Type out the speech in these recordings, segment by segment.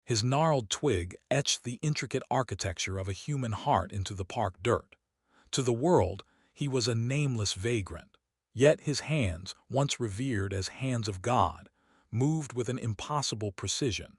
His gnarled twig etched the intricate architecture of a human heart into the park dirt. To the world, he was a nameless vagrant. Yet his hands, once revered as hands of God, moved with an impossible precision,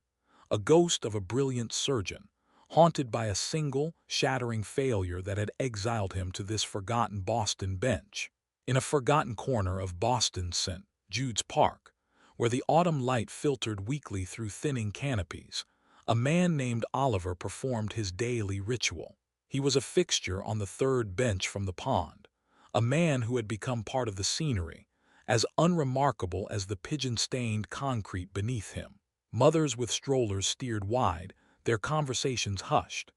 a ghost of a brilliant surgeon, haunted by a single, shattering failure that had exiled him to this forgotten Boston bench. In a forgotten corner of Boston's St. Jude's Park, where the autumn light filtered weakly through thinning canopies, a man named Oliver performed his daily ritual. He was a fixture on the third bench from the pond, a man who had become part of the scenery, as unremarkable as the pigeon-stained concrete beneath him. Mothers with strollers steered wide, their conversations hushed.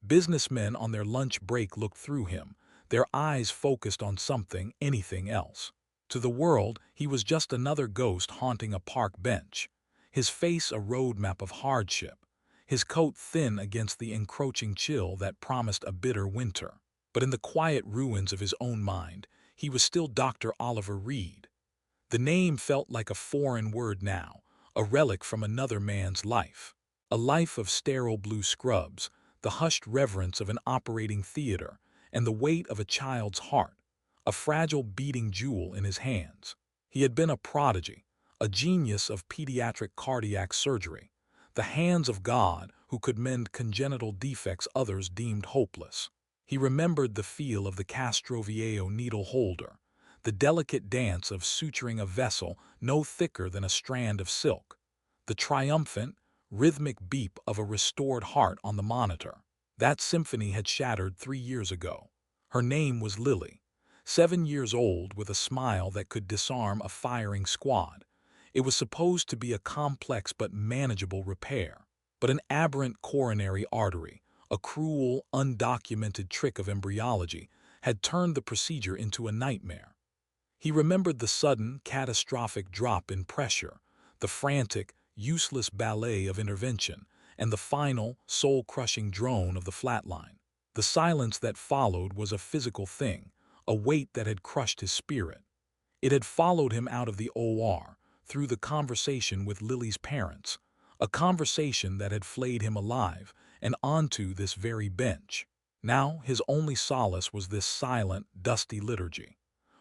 Businessmen on their lunch break looked through him, their eyes focused on something, anything else. To the world, he was just another ghost haunting a park bench, his face a roadmap of hardship, his coat thin against the encroaching chill that promised a bitter winter. But in the quiet ruins of his own mind, he was still Dr. Oliver Reed. The name felt like a foreign word now, a relic from another man's life. A life of sterile blue scrubs, the hushed reverence of an operating theater, and the weight of a child's heart, a fragile beating jewel in his hands. He had been a prodigy, a genius of pediatric cardiac surgery, the hands of God who could mend congenital defects others deemed hopeless. He remembered the feel of the Castroviejo needle holder, the delicate dance of suturing a vessel no thicker than a strand of silk, the triumphant, rhythmic beat of a restored heart on the monitor. That symphony had shattered 3 years ago. Her name was Lily, 7 years old with a smile that could disarm a firing squad. It was supposed to be a complex but manageable repair, but an aberrant coronary artery, a cruel, undocumented trick of embryology, had turned the procedure into a nightmare. He remembered the sudden, catastrophic drop in pressure, the frantic, useless ballet of intervention, and the final, soul-crushing drone of the flatline. The silence that followed was a physical thing, a weight that had crushed his spirit. It had followed him out of the OR, through the conversation with Lily's parents, a conversation that had flayed him alive, and onto this very bench. Now his only solace was this silent, dusty liturgy.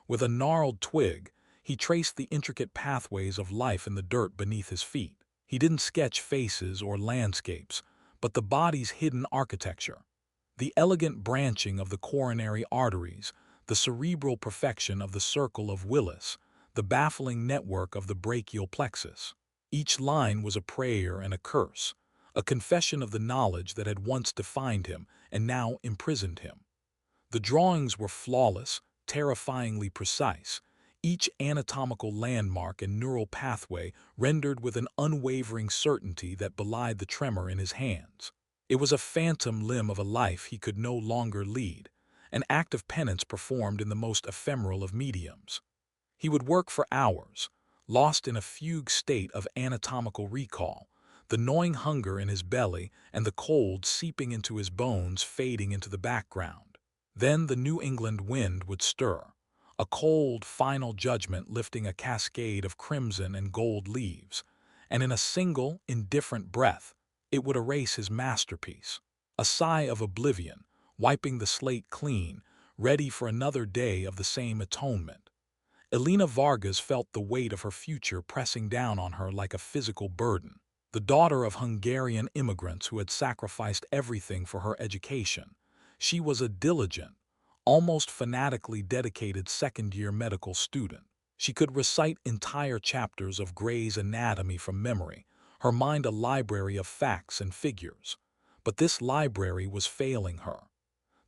With a gnarled twig, he traced the intricate pathways of life in the dirt beneath his feet. He didn't sketch faces or landscapes, but the body's hidden architecture. The elegant branching of the coronary arteries, the cerebral perfection of the circle of Willis, the baffling network of the brachial plexus. Each line was a prayer and a curse, a confession of the knowledge that had once defined him and now imprisoned him. The drawings were flawless, terrifyingly precise, each anatomical landmark and neural pathway rendered with an unwavering certainty that belied the tremor in his hands. It was a phantom limb of a life he could no longer lead, an act of penance performed in the most ephemeral of mediums. He would work for hours, lost in a fugue state of anatomical recall, the gnawing hunger in his belly and the cold seeping into his bones fading into the background. Then the New England wind would stir, a cold, final judgment lifting a cascade of crimson and gold leaves, and in a single, indifferent breath, it would erase his masterpiece. A sigh of oblivion, wiping the slate clean, ready for another day of the same atonement. Elena Vargas felt the weight of her future pressing down on her like a physical burden. The daughter of Hungarian immigrants who had sacrificed everything for her education, she was a diligent, almost fanatically dedicated second-year medical student. She could recite entire chapters of Gray's Anatomy from memory, her mind a library of facts and figures. But this library was failing her.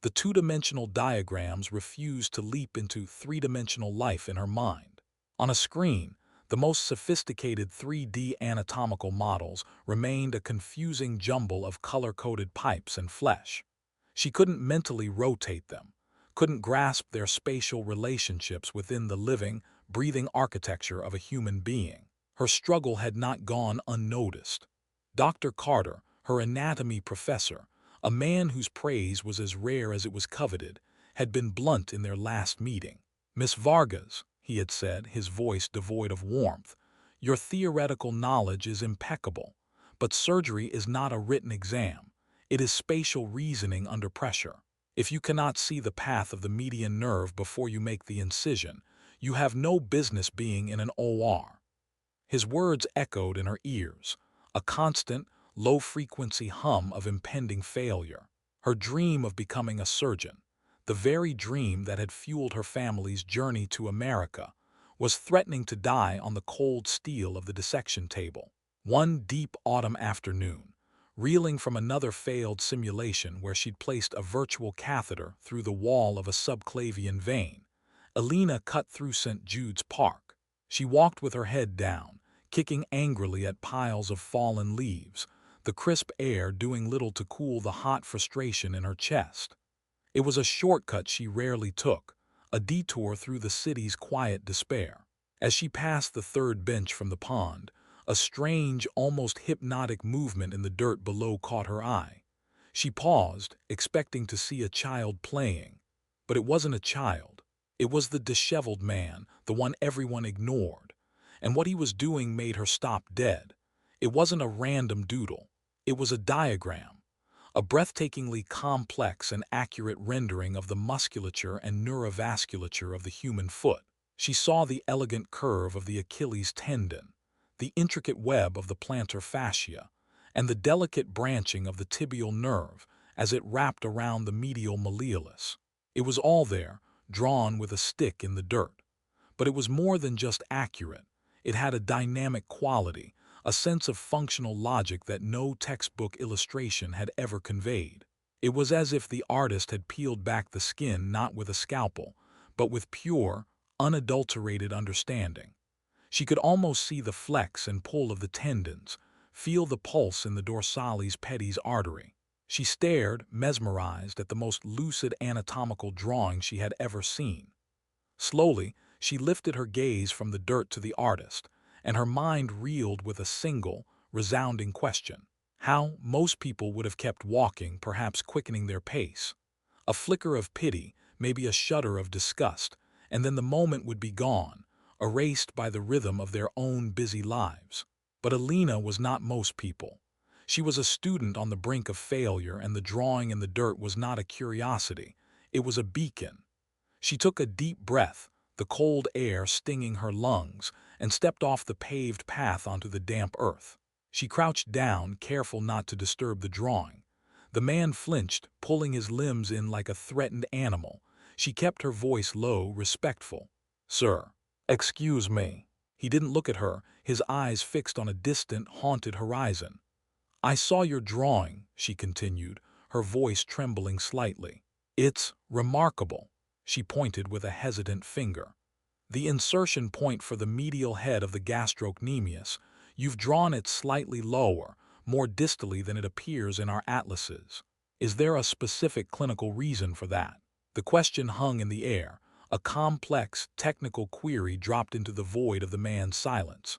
The two-dimensional diagrams refused to leap into three-dimensional life in her mind. On a screen, the most sophisticated 3D anatomical models remained a confusing jumble of color-coded pipes and flesh. She couldn't mentally rotate them, couldn't grasp their spatial relationships within the living, breathing architecture of a human being. Her struggle had not gone unnoticed. Dr. Carter, her anatomy professor, a man whose praise was as rare as it was coveted, had been blunt in their last meeting. "Miss Vargas," he had said, his voice devoid of warmth, "your theoretical knowledge is impeccable, But surgery is not a written exam. It is spatial reasoning under pressure. If you cannot see the path of the median nerve before you make the incision, you have no business being in an OR. His words echoed in her ears, a constant, low-frequency hum of impending failure. Her dream of becoming a surgeon, the very dream that had fueled her family's journey to America, was threatening to die on the cold steel of the dissection table. One deep autumn afternoon, reeling from another failed simulation where she'd placed a virtual catheter through the wall of a subclavian vein, Alina cut through St. Jude's Park. She walked with her head down, kicking angrily at piles of fallen leaves, the crisp air doing little to cool the hot frustration in her chest. It was a shortcut she rarely took, a detour through the city's quiet despair. As she passed the third bench from the pond, a strange, almost hypnotic movement in the dirt below caught her eye. She paused, expecting to see a child playing. But it wasn't a child. It was the disheveled man, the one everyone ignored. And what he was doing made her stop dead. It wasn't a random doodle. It was a diagram, a breathtakingly complex and accurate rendering of the musculature and neurovasculature of the human foot. She saw the elegant curve of the Achilles tendon, the intricate web of the plantar fascia, and the delicate branching of the tibial nerve as it wrapped around the medial malleolus. It was all there, drawn with a stick in the dirt. But it was more than just accurate. It had a dynamic quality, a sense of functional logic that no textbook illustration had ever conveyed. It was as if the artist had peeled back the skin not with a scalpel, but with pure, unadulterated understanding. She could almost see the flex and pull of the tendons, feel the pulse in the dorsalis pedis artery. She stared, mesmerized, at the most lucid anatomical drawing she had ever seen. Slowly, she lifted her gaze from the dirt to the artist, and her mind reeled with a single, resounding question. How most people would have kept walking, perhaps quickening their pace. A flicker of pity, maybe a shudder of disgust, and then the moment would be gone, erased by the rhythm of their own busy lives. But Alina was not most people. She was a student on the brink of failure, and the drawing in the dirt was not a curiosity. It was a beacon. She took a deep breath, the cold air stinging her lungs, and stepped off the paved path onto the damp earth. She crouched down, careful not to disturb the drawing. The man flinched, pulling his limbs in like a threatened animal. She kept her voice low, respectful. "Sir, excuse me." He didn't look at her, his eyes fixed on a distant, haunted horizon. "I saw your drawing," she continued, her voice trembling slightly. "It's remarkable." She pointed with a hesitant finger. "The insertion point for the medial head of the gastrocnemius, you've drawn it slightly lower, more distally than it appears in our atlases. Is there a specific clinical reason for that?" The question hung in the air, a complex, technical query dropped into the void of the man's silence.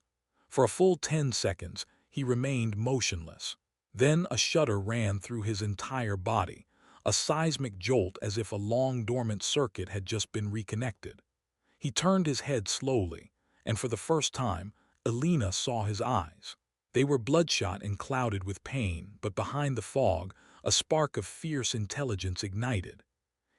For a full 10 seconds, he remained motionless. Then a shudder ran through his entire body, a seismic jolt as if a long dormant circuit had just been reconnected. He turned his head slowly, and for the first time, Alina saw his eyes. They were bloodshot and clouded with pain, but behind the fog, a spark of fierce intelligence ignited.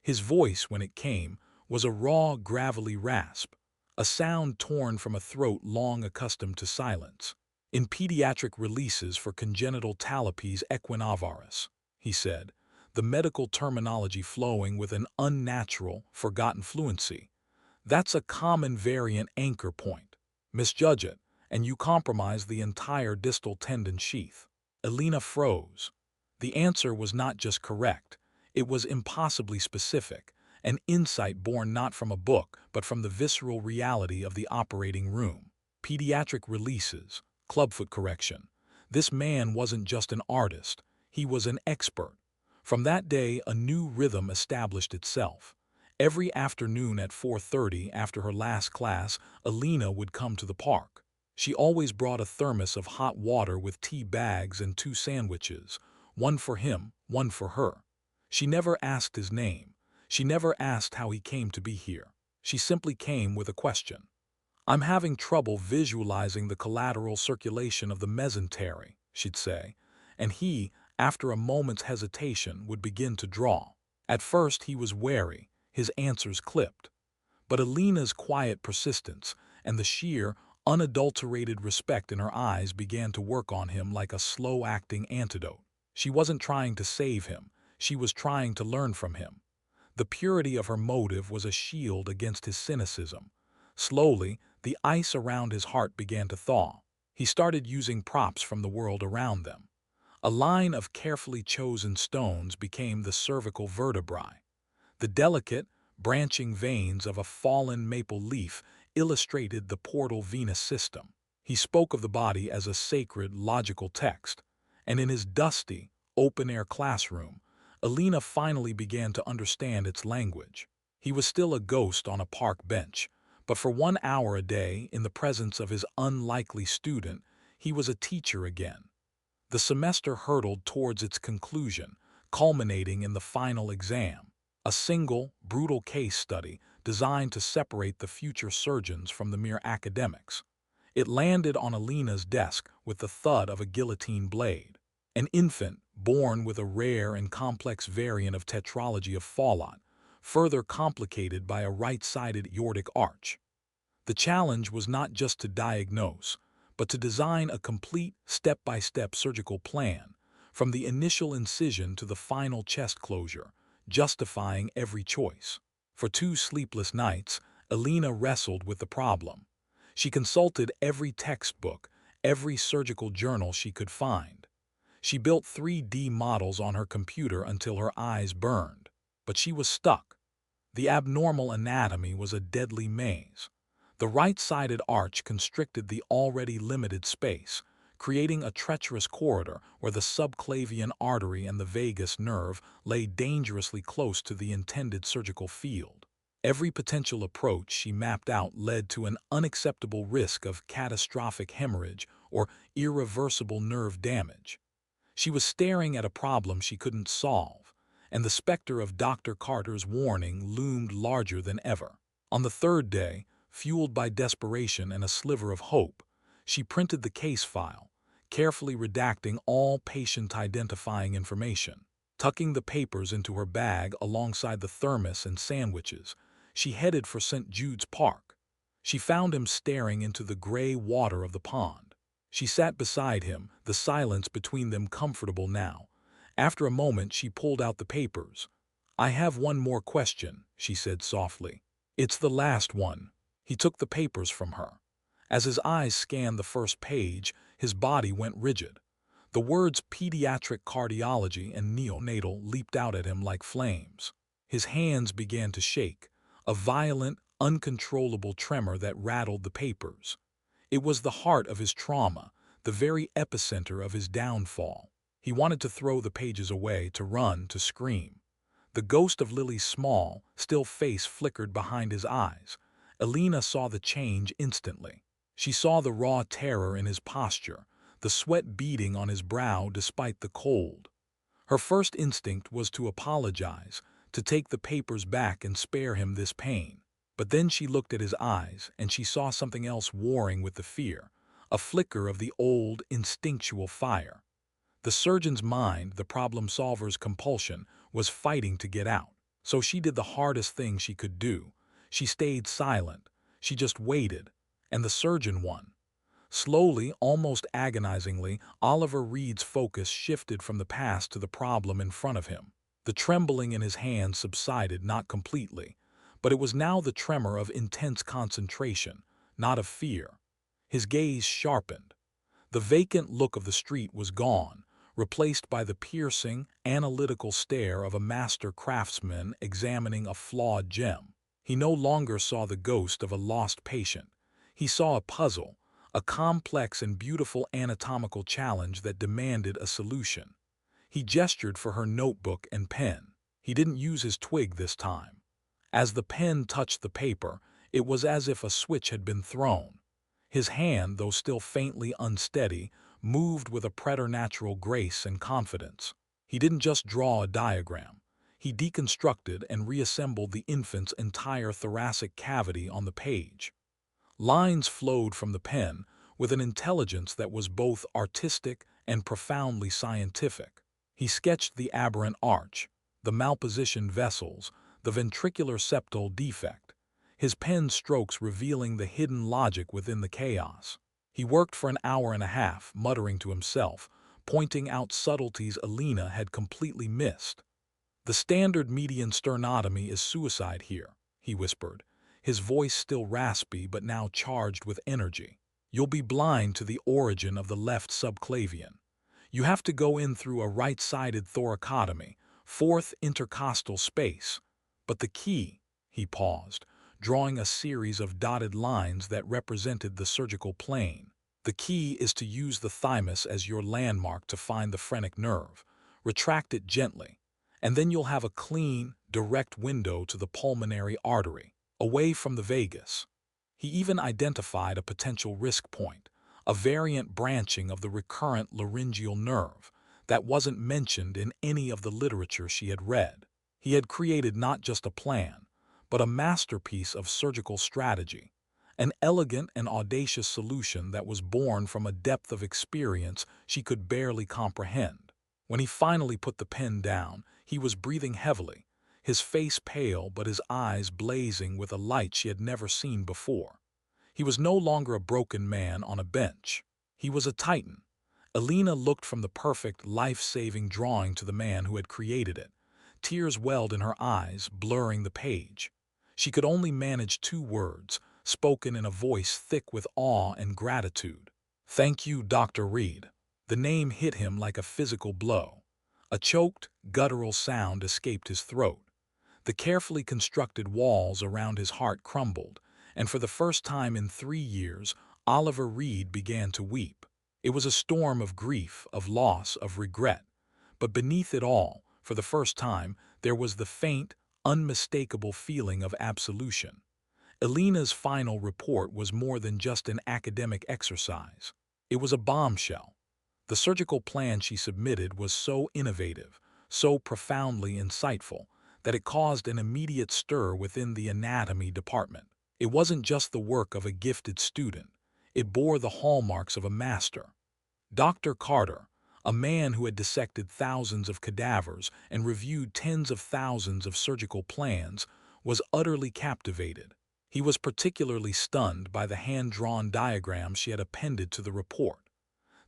His voice, when it came, was a raw, gravelly rasp, a sound torn from a throat long accustomed to silence. "In pediatric releases for congenital talipes equinovarus," he said, the medical terminology flowing with an unnatural, forgotten fluency. "That's a common variant anchor point. Misjudge it, and you compromise the entire distal tendon sheath." Alina froze. The answer was not just correct, it was impossibly specific, an insight born not from a book, but from the visceral reality of the operating room. Pediatric releases, clubfoot correction. This man wasn't just an artist, he was an expert. From that day, a new rhythm established itself. Every afternoon at 4:30 after her last class, Alina would come to the park. She always brought a thermos of hot water with tea bags and 2 sandwiches, one for him, one for her. She never asked his name. She never asked how he came to be here. She simply came with a question. "I'm having trouble visualizing the collateral circulation of the mesentery." she'd say, and he, after a moment's hesitation, would begin to draw. At first he was wary, his answers clipped. But Alina's quiet persistence and the sheer, unadulterated respect in her eyes began to work on him like a slow-acting antidote. She wasn't trying to save him, she was trying to learn from him. The purity of her motive was a shield against his cynicism. Slowly, the ice around his heart began to thaw. He started using props from the world around them. A line of carefully chosen stones became the cervical vertebrae. The delicate, branching veins of a fallen maple leaf illustrated the portal Venus system. He spoke of the body as a sacred, logical text, and in his dusty, open-air classroom, Alina finally began to understand its language. He was still a ghost on a park bench, but for 1 hour a day, in the presence of his unlikely student, he was a teacher again. The semester hurtled towards its conclusion, culminating in the final exam, a single, brutal case study designed to separate the future surgeons from the mere academics. It landed on Alina's desk with the thud of a guillotine blade. An infant, born with a rare and complex variant of tetralogy of Fallot, further complicated by a right-sided aortic arch. The challenge was not just to diagnose, but to design a complete, step-by-step surgical plan, from the initial incision to the final chest closure, justifying every choice. For 2 sleepless nights, Alina wrestled with the problem. She consulted every textbook, every surgical journal she could find. She built 3D models on her computer until her eyes burned. But she was stuck. The abnormal anatomy was a deadly maze. The right-sided arch constricted the already limited space, creating a treacherous corridor where the subclavian artery and the vagus nerve lay dangerously close to the intended surgical field. Every potential approach she mapped out led to an unacceptable risk of catastrophic hemorrhage or irreversible nerve damage. She was staring at a problem she couldn't solve, and the specter of Dr. Carter's warning loomed larger than ever. On the third day, fueled by desperation and a sliver of hope, she printed the case file, carefully redacting all patient-identifying information. Tucking the papers into her bag alongside the thermos and sandwiches, she headed for St. Jude's Park. She found him staring into the gray water of the pond. She sat beside him, the silence between them comfortable now. After a moment, she pulled out the papers. "I have one more question," she said softly. "It's the last one." He took the papers from her. As his eyes scanned the first page, his body went rigid. The words pediatric cardiology and neonatal leaped out at him like flames. His hands began to shake, a violent, uncontrollable tremor that rattled the papers. It was the heart of his trauma, the very epicenter of his downfall. He wanted to throw the pages away, to run, to scream. The ghost of Lily's small, still face flickered behind his eyes. Alina saw the change instantly. She saw the raw terror in his posture, the sweat beading on his brow despite the cold. Her first instinct was to apologize, to take the papers back and spare him this pain. But then she looked at his eyes, and she saw something else warring with the fear, a flicker of the old, instinctual fire. The surgeon's mind, the problem solver's compulsion, was fighting to get out. So she did the hardest thing she could do. She stayed silent. She just waited. And the surgeon won. Slowly, almost agonizingly, Oliver Reed's focus shifted from the past to the problem in front of him. The trembling in his hands subsided, not completely, but it was now the tremor of intense concentration, not of fear. His gaze sharpened. The vacant look of the street was gone, replaced by the piercing, analytical stare of a master craftsman examining a flawed gem. He no longer saw the ghost of a lost patient. He saw a puzzle, a complex and beautiful anatomical challenge that demanded a solution. He gestured for her notebook and pen. He didn't use his twig this time. As the pen touched the paper, it was as if a switch had been thrown. His hand, though still faintly unsteady, moved with a preternatural grace and confidence. He didn't just draw a diagram. He deconstructed and reassembled the infant's entire thoracic cavity on the page. Lines flowed from the pen with an intelligence that was both artistic and profoundly scientific. He sketched the aberrant arch, the malpositioned vessels, the ventricular septal defect, his pen strokes revealing the hidden logic within the chaos. He worked for an hour and a half, muttering to himself, pointing out subtleties Alina had completely missed. "The standard median sternotomy is suicide here," he whispered, his voice still raspy but now charged with energy. "You'll be blind to the origin of the left subclavian. You have to go in through a right-sided thoracotomy, fourth intercostal space. But the key," he paused, drawing a series of dotted lines that represented the surgical plane. "The key is to use the thymus as your landmark to find the phrenic nerve. Retract it gently, and then you'll have a clean, direct window to the pulmonary artery, away from the vagus." He even identified a potential risk point, a variant branching of the recurrent laryngeal nerve that wasn't mentioned in any of the literature she had read. He had created not just a plan, but a masterpiece of surgical strategy, an elegant and audacious solution that was born from a depth of experience she could barely comprehend. When he finally put the pen down, he was breathing heavily, his face pale but his eyes blazing with a light she had never seen before. He was no longer a broken man on a bench. He was a titan. Alina looked from the perfect, life-saving drawing to the man who had created it. Tears welled in her eyes, blurring the page. She could only manage 2 words, spoken in a voice thick with awe and gratitude. "Thank you, Dr. Reed." The name hit him like a physical blow. A choked, guttural sound escaped his throat. The carefully constructed walls around his heart crumbled, and for the first time in 3 years, Oliver Reed began to weep. It was a storm of grief, of loss, of regret. But beneath it all, for the first time, there was the faint, unmistakable feeling of absolution. Alina's final report was more than just an academic exercise. It was a bombshell. The surgical plan she submitted was so innovative, so profoundly insightful, that it caused an immediate stir within the anatomy department. It wasn't just the work of a gifted student. It bore the hallmarks of a master. Dr. Carter, a man who had dissected thousands of cadavers and reviewed tens of thousands of surgical plans, was utterly captivated. He was particularly stunned by the hand-drawn diagrams she had appended to the report.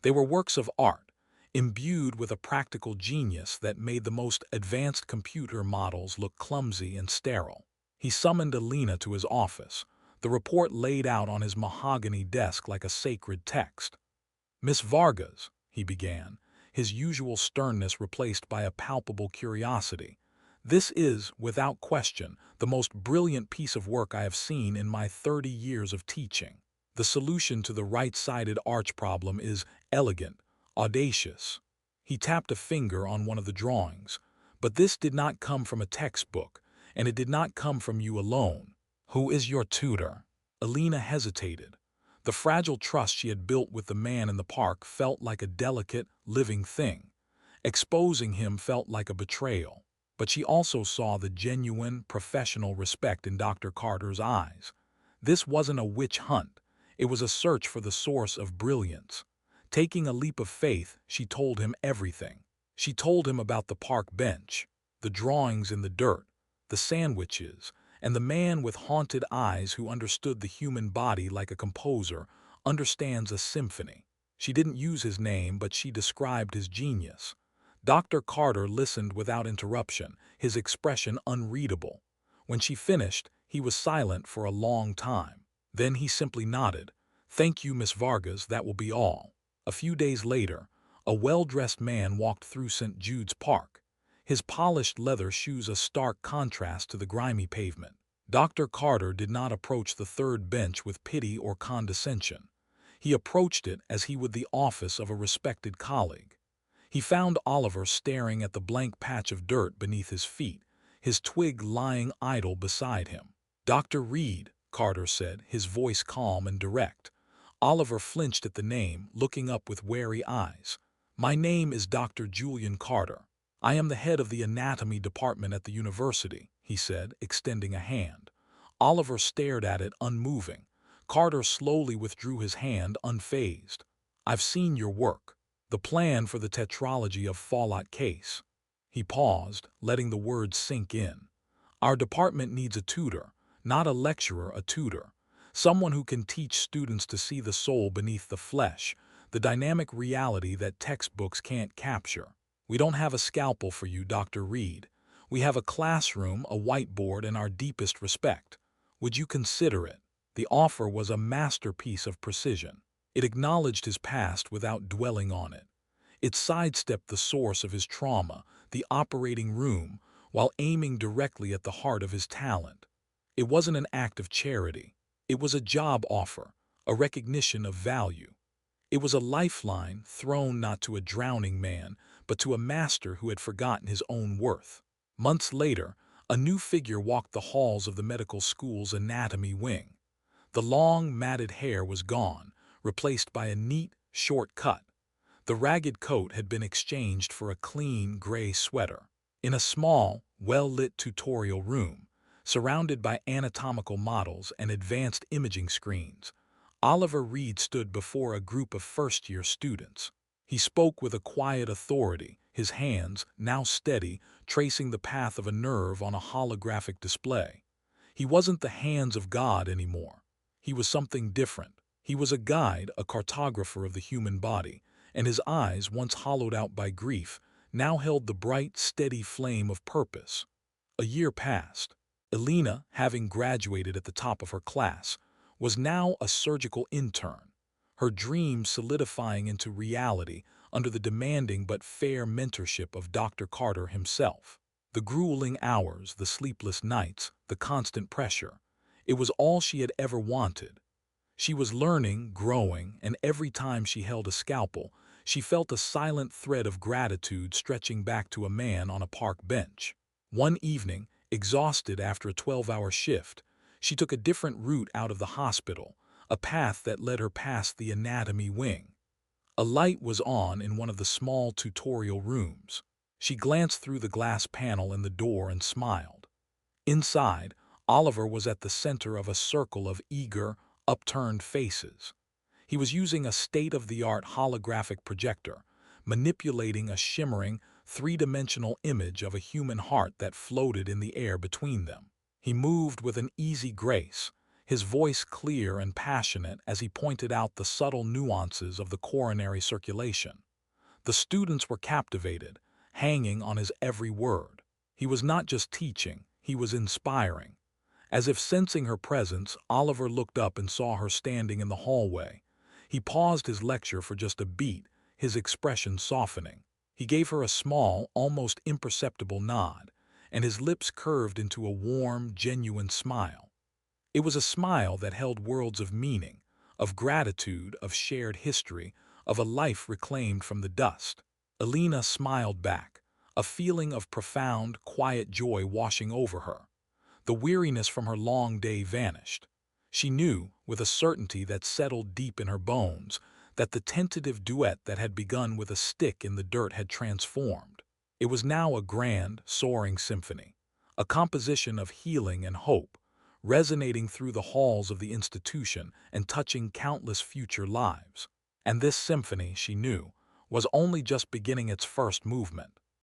They were works of art, imbued with a practical genius that made the most advanced computer models look clumsy and sterile. He summoned Alina to his office, the report laid out on his mahogany desk like a sacred text. "Miss Vargas," he began, his usual sternness replaced by a palpable curiosity, "this is, without question, the most brilliant piece of work I have seen in my 30 years of teaching. The solution to the right-sided arch problem is elegant, audacious." He tapped a finger on one of the drawings. "But this did not come from a textbook, and it did not come from you alone. Who is your tutor?" Alina hesitated. The fragile trust she had built with the man in the park felt like a delicate, living thing. Exposing him felt like a betrayal. But she also saw the genuine, professional respect in Dr. Carter's eyes. This wasn't a witch hunt. It was a search for the source of brilliance. Taking a leap of faith, she told him everything. She told him about the park bench, the drawings in the dirt, the sandwiches, and the man with haunted eyes who understood the human body like a composer understands a symphony. She didn't use his name, but she described his genius. Dr. Carter listened without interruption, his expression unreadable. When she finished, he was silent for a long time. Then he simply nodded. "Thank you, Miss Vargas, that will be all." A few days later, a well-dressed man walked through St. Jude's Park, his polished leather shoes a stark contrast to the grimy pavement. Dr. Carter did not approach the third bench with pity or condescension. He approached it as he would the office of a respected colleague. He found Oliver staring at the blank patch of dirt beneath his feet, his twig lying idle beside him. "Dr. Reed," Carter said, his voice calm and direct. Oliver flinched at the name, looking up with wary eyes. "My name is Dr. Julian Carter. I am the head of the anatomy department at the university," he said, extending a hand. Oliver stared at it, unmoving. Carter slowly withdrew his hand, unfazed. "I've seen your work." The plan for the tetralogy of Fallout case. He paused, letting the words sink in. Our department needs a tutor, not a lecturer, a tutor. Someone who can teach students to see the soul beneath the flesh, the dynamic reality that textbooks can't capture. We don't have a scalpel for you, Dr. Reed. We have a classroom, a whiteboard, and our deepest respect. Would you consider it? The offer was a masterpiece of precision. It acknowledged his past without dwelling on it. It sidestepped the source of his trauma, the operating room, while aiming directly at the heart of his talent. It wasn't an act of charity. It was a job offer, a recognition of value. It was a lifeline thrown not to a drowning man, but to a master who had forgotten his own worth. Months later, a new figure walked the halls of the medical school's anatomy wing. The long, matted hair was gone, replaced by a neat, short cut. The ragged coat had been exchanged for a clean, gray sweater. In a small, well-lit tutorial room, surrounded by anatomical models and advanced imaging screens, Oliver Reed stood before a group of first-year students. He spoke with a quiet authority, his hands, now steady, tracing the path of a nerve on a holographic display. He wasn't the hands of God anymore. He was something different. He was a guide, a cartographer of the human body, and his eyes, once hollowed out by grief, now held the bright, steady flame of purpose. A year passed. Elena, having graduated at the top of her class, was now a surgical intern, her dreams solidifying into reality under the demanding but fair mentorship of Dr. Carter himself. The grueling hours, the sleepless nights, the constant pressure, it was all she had ever wanted. She was learning, growing, and every time she held a scalpel, she felt a silent thread of gratitude stretching back to a man on a park bench. One evening, exhausted after a 12-hour shift, she took a different route out of the hospital, a path that led her past the anatomy wing. A light was on in one of the small tutorial rooms. She glanced through the glass panel in the door and smiled. Inside, Oliver was at the center of a circle of eager, upturned faces. He was using a state-of-the-art holographic projector, manipulating a shimmering, three-dimensional image of a human heart that floated in the air between them. He moved with an easy grace, his voice clear and passionate as he pointed out the subtle nuances of the coronary circulation. The students were captivated, hanging on his every word. He was not just teaching, he was inspiring. As if sensing her presence, Oliver looked up and saw her standing in the hallway. He paused his lecture for just a beat, his expression softening. He gave her a small, almost imperceptible nod, and his lips curved into a warm, genuine smile. It was a smile that held worlds of meaning, of gratitude, of shared history, of a life reclaimed from the dust. Elena smiled back, a feeling of profound, quiet joy washing over her. The weariness from her long day vanished. She knew, with a certainty that settled deep in her bones, that the tentative duet that had begun with a stick in the dirt had transformed. It was now a grand, soaring symphony, a composition of healing and hope, resonating through the halls of the institution and touching countless future lives. And this symphony, she knew, was only just beginning its first movement.